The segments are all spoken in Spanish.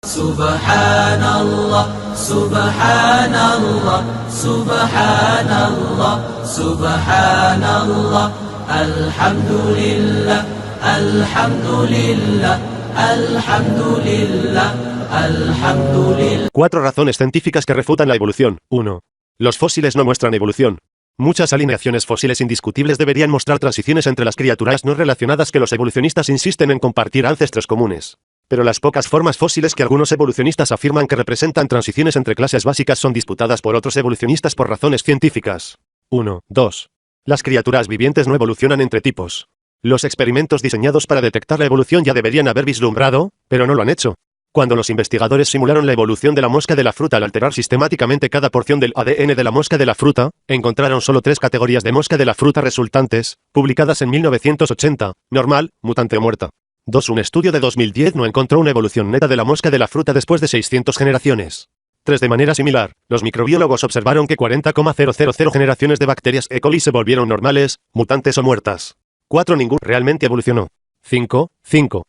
Subhanallah, subhanallah, subhanallah, subhanallah, alhamdulillah, alhamdulillah, alhamdulillah, alhamdulillah. Cuatro razones científicas que refutan la evolución. 1. Los fósiles no muestran evolución. Muchas alineaciones fósiles indiscutibles deberían mostrar transiciones entre las criaturas no relacionadas que los evolucionistas insisten en compartir ancestros comunes. Pero las pocas formas fósiles que algunos evolucionistas afirman que representan transiciones entre clases básicas son disputadas por otros evolucionistas por razones científicas. 1. 2. Las criaturas vivientes no evolucionan entre tipos. Los experimentos diseñados para detectar la evolución ya deberían haber vislumbrado, pero no lo han hecho. Cuando los investigadores simularon la evolución de la mosca de la fruta al alterar sistemáticamente cada porción del ADN de la mosca de la fruta, encontraron solo 3 categorías de mosca de la fruta resultantes, publicadas en 1980, normal, mutante o muerta. 2. Un estudio de 2010 no encontró una evolución neta de la mosca de la fruta después de 600 generaciones. 3. De manera similar, los microbiólogos observaron que 40,000 generaciones de bacterias E. coli se volvieron normales, mutantes o muertas. 4. Ninguno realmente evolucionó. 5.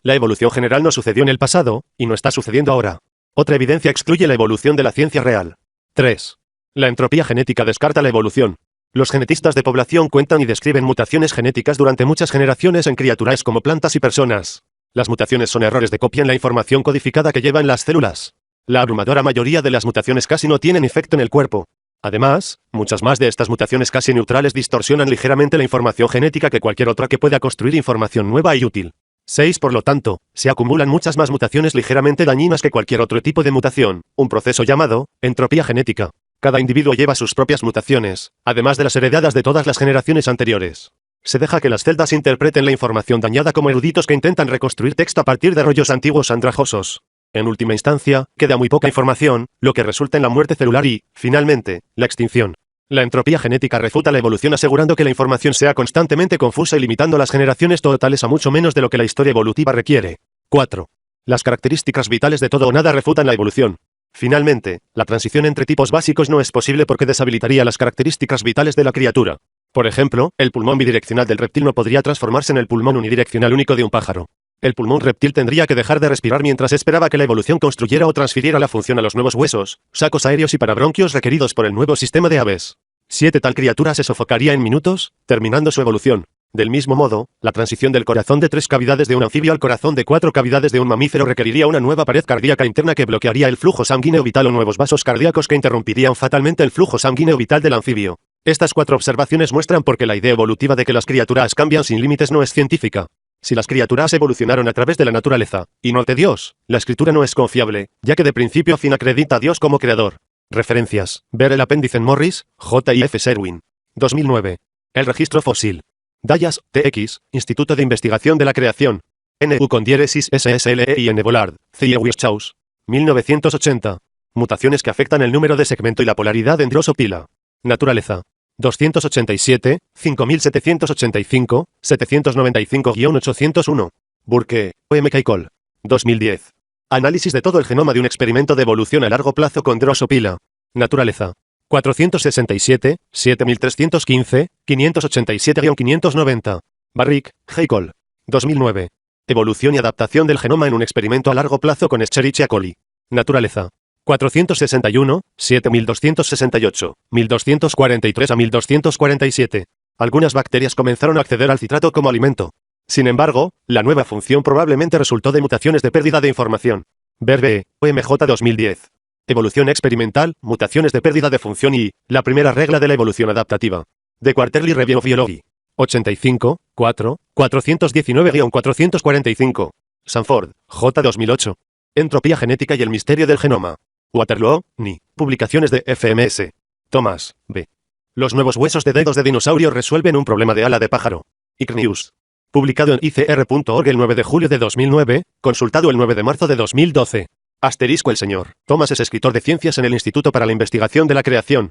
La evolución general no sucedió en el pasado, y no está sucediendo ahora. Otra evidencia excluye la evolución de la ciencia real. 3. La entropía genética descarta la evolución. Los genetistas de población cuentan y describen mutaciones genéticas durante muchas generaciones en criaturas como plantas y personas. Las mutaciones son errores de copia en la información codificada que llevan las células. La abrumadora mayoría de las mutaciones casi no tienen efecto en el cuerpo. Además, muchas más de estas mutaciones casi neutrales distorsionan ligeramente la información genética que cualquier otra que pueda construir información nueva y útil. 6. Por lo tanto, se acumulan muchas más mutaciones ligeramente dañinas que cualquier otro tipo de mutación, un proceso llamado entropía genética. Cada individuo lleva sus propias mutaciones, además de las heredadas de todas las generaciones anteriores. Se deja que las celdas interpreten la información dañada como eruditos que intentan reconstruir texto a partir de rollos antiguos andrajosos. En última instancia, queda muy poca información, lo que resulta en la muerte celular y, finalmente, la extinción. La entropía genética refuta la evolución asegurando que la información sea constantemente confusa y limitando las generaciones totales a mucho menos de lo que la historia evolutiva requiere. 4. Las características vitales de todo o nada refutan la evolución. Finalmente, la transición entre tipos básicos no es posible porque deshabilitaría las características vitales de la criatura. Por ejemplo, el pulmón bidireccional del reptil no podría transformarse en el pulmón unidireccional único de un pájaro. El pulmón reptil tendría que dejar de respirar mientras esperaba que la evolución construyera o transfiriera la función a los nuevos huesos, sacos aéreos y parabronquios requeridos por el nuevo sistema de aves. 7. Tal criatura se sofocaría en minutos, terminando su evolución. Del mismo modo, la transición del corazón de 3 cavidades de un anfibio al corazón de 4 cavidades de un mamífero requeriría una nueva pared cardíaca interna que bloquearía el flujo sanguíneo vital o nuevos vasos cardíacos que interrumpirían fatalmente el flujo sanguíneo vital del anfibio. Estas 4 observaciones muestran por qué la idea evolutiva de que las criaturas cambian sin límites no es científica. Si las criaturas evolucionaron a través de la naturaleza, y no de Dios, la escritura no es confiable, ya que de principio a fin acredita a Dios como creador. Referencias. Ver el apéndice en Morris, J. y F. Sherwin. 2009. El registro fósil. Dallas, TX, Instituto de Investigación de la Creación. NU con diéresis SSLE y N. Bollard, C. Wischaus. 1980. Mutaciones que afectan el número de segmento y la polaridad en Drosophila. Naturaleza. 287, 5785, 795-801. Burke, M. K. Cole. 2010. Análisis de todo el genoma de un experimento de evolución a largo plazo con Drosophila. Naturaleza. 467, 7315, 587-590. Barrick, G. Cole. 2009. Evolución y adaptación del genoma en un experimento a largo plazo con Escherichia coli. Naturaleza. 461, 7268, 1243 a 1247. Algunas bacterias comenzaron a acceder al citrato como alimento. Sin embargo, la nueva función probablemente resultó de mutaciones de pérdida de información. Ver OMJ 2010. Evolución experimental, mutaciones de pérdida de función y la primera regla de la evolución adaptativa. The Quarterly Review of Biology. 85, 4, 419-445. Sanford, J. 2008. Entropía genética y el misterio del genoma. Waterloo, Ni. Publicaciones de FMS. Thomas, B. Los nuevos huesos de dedos de dinosaurio resuelven un problema de ala de pájaro. ICNews. Publicado en icr.org el 9 de julio de 2009, consultado el 9 de marzo de 2012. Asterisco. El señor Thomas es escritor de ciencias en el Instituto para la Investigación de la Creación.